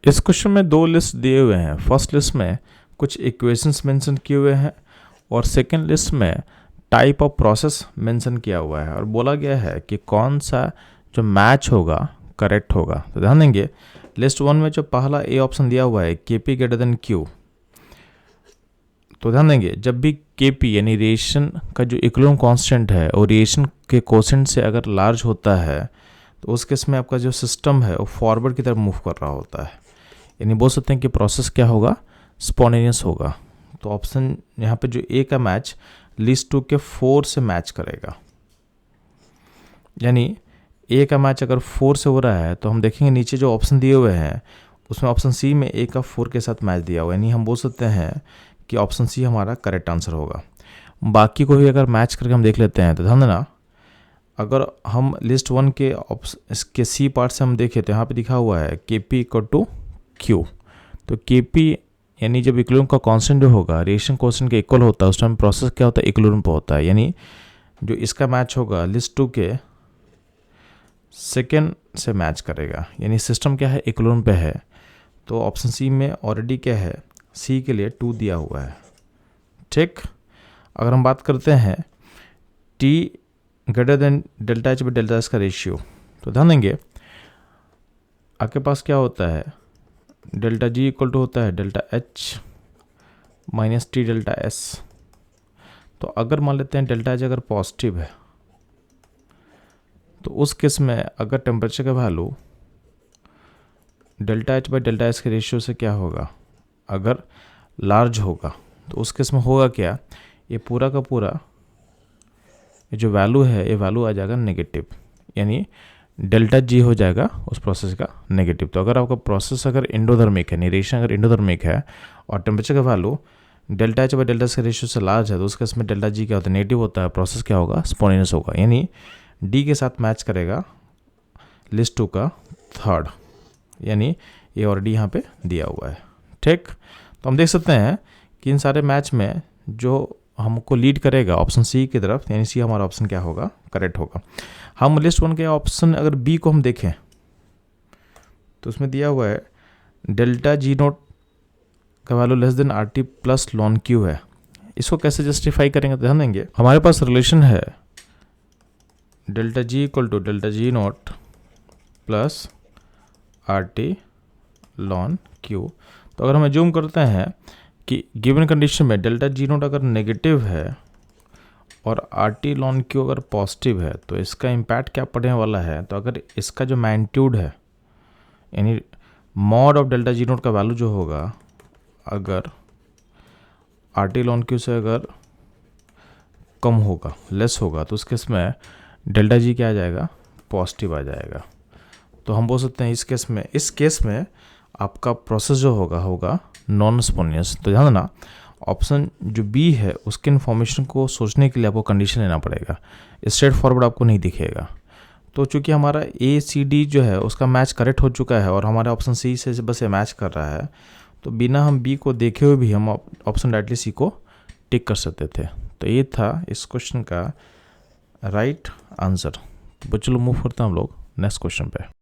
इस क्वेश्चन में दो लिस्ट दिए हुए हैं। फर्स्ट लिस्ट में कुछ इक्वेशंस मेंशन किए हुए हैं और सेकंड लिस्ट में टाइप ऑफ प्रोसेस मेंशन किया हुआ है और बोला गया है कि कौन सा जो मैच होगा करेक्ट होगा। तो ध्यान देंगे, लिस्ट 1 में जो पहला ए ऑप्शन दिया हुआ है केपी ग्रेटर देन क्यू, तो ध्यान देंगे जब भी केपी यानी रिएक्शन का जो इक्विलिब्रियम कांस्टेंट है और रिएक्शन के कोसेंट से अगर लार्ज होता है तो उस केस में आपका जो सिस्टम है वो फॉरवर्ड की तरफ मूव कर रहा होता है, यानी बोल सकते हैं कि प्रोसेस क्या होगा, स्पॉन्टेनियस होगा। तो ऑप्शन यहाँ पे जो ए का मैच लिस्ट 2 के 4 से मैच करेगा, यानी ए का मैच अगर 4 से हो रहा है तो हम देखेंगे नीचे जो ऑप्शन दिए हुए हैं उसमें ऑप्शन सी में ए का 4 के साथ मैच दिया हुआ है, यानी हम बोल सकते हैं कि ऑप्शन सी हमारा करेक्ट आंसर होगा। बाकी को भी अगर मैच करके हम देख लेते हैं तो ध्यान देना, अगर हम लिस्ट 1 के इसके सी पार्ट से हम देखें तो यहाँ पे दिखा हुआ है के पी इक्वल टू क्यू। तो के पी यानी जब इक्विलिब्रियम का कांस्टेंट जो होगा रिएक्शन कांस्टेंट के इक्वल होता है उस टाइम प्रोसेस क्या होता है, इक्विलिब्रियम पे होता है, यानी जो इसका मैच होगा लिस्ट 2 के सेकेंड से मैच करेगा, यानी सिस्टम क्या है, इक्विलिब्रियम पे है। तो ऑप्शन सी में ऑलरेडी क्या है, सी के लिए 2 दिया हुआ है। ठीक, अगर हम बात करते हैं T greater than delta H by delta S का रेशियो, तो ध्यान देंगे आपके पास क्या होता है, डेल्टा जी इक्वल टू होता है delta H minus T delta S. तो अगर मान लेते हैं डेल्टा एच अगर पॉजिटिव है तो उस केस में अगर टेम्परेचर का value delta H by delta S के रेशियो से क्या होगा, अगर लार्ज होगा तो उस केस में होगा क्या, ये पूरा का पूरा ये जो वैल्यू है ये वैल्यू आ जाएगा नेगेटिव, यानी डेल्टा जी हो जाएगा उस प्रोसेस का नेगेटिव। तो अगर आपका प्रोसेस अगर एंडोथर्मिक है, रिएक्शन अगर एंडोथर्मिक है और टेम्परेचर का value delta H by delta S के रेशियो से लार्ज है तो उस केस में डेल्टा जी क्या होता है, नेगेटिव होता है, प्रोसेस क्या होगा, स्पॉन्टेनियस होगा, यानी डी के साथ मैच करेगा लिस्ट 2 का थर्ड, यानी ये ऑलरेडी यहाँ पे दिया हुआ है। ठीक, तो हम देख सकते हैं कि इन सारे मैच में जो हमको लीड करेगा ऑप्शन सी की तरफ, यानी सी हमारा ऑप्शन क्या होगा, करेक्ट होगा। हम लिस्ट 1 के ऑप्शन अगर बी को हम देखें तो उसमें दिया हुआ है डेल्टा जी नोट का value less than R T plus ln Q है। इसको कैसे जस्टिफाई करेंगे तो ध्यान देंगे, हमारे पास रिलेशन है delta G equal to delta G naught plus R T ln Q. तो अगर हम जूम करते हैं कि गिवन कंडीशन में डेल्टा जी नोट अगर नेगेटिव है और आर टी लॉन क्यू अगर पॉजिटिव है तो इसका इम्पैक्ट क्या पड़ने वाला है, तो अगर इसका जो मैग्नीट्यूड है यानी mod of delta G naught का वैल्यू जो होगा अगर आर टी लॉन क्यू से अगर कम होगा, लेस होगा, तो उस केस में डेल्टा जी क्या आ जाएगा, पॉजिटिव आ जाएगा। तो हम बोल सकते हैं इस केस में आपका प्रोसेस जो होगा नॉन स्पॉन्टेनियस। तो ध्यान देना ऑप्शन जो बी है उसके इन्फॉर्मेशन को सोचने के लिए आपको कंडीशन लेना पड़ेगा, स्ट्रेट फॉरवर्ड आपको नहीं दिखेगा। तो चूंकि हमारा ए सी डी जो है उसका मैच करेक्ट हो चुका है और हमारे ऑप्शन सी से बस ये मैच कर रहा है, तो बिना हम बी को देखे हुए भी हम ऑप्शन डायरेक्टली सी को टिक कर सकते थे। तो ये था इस क्वेश्चन का राइट आंसर। तो चलो मूव करते हैं हम लोग नेक्स्ट क्वेश्चन पे।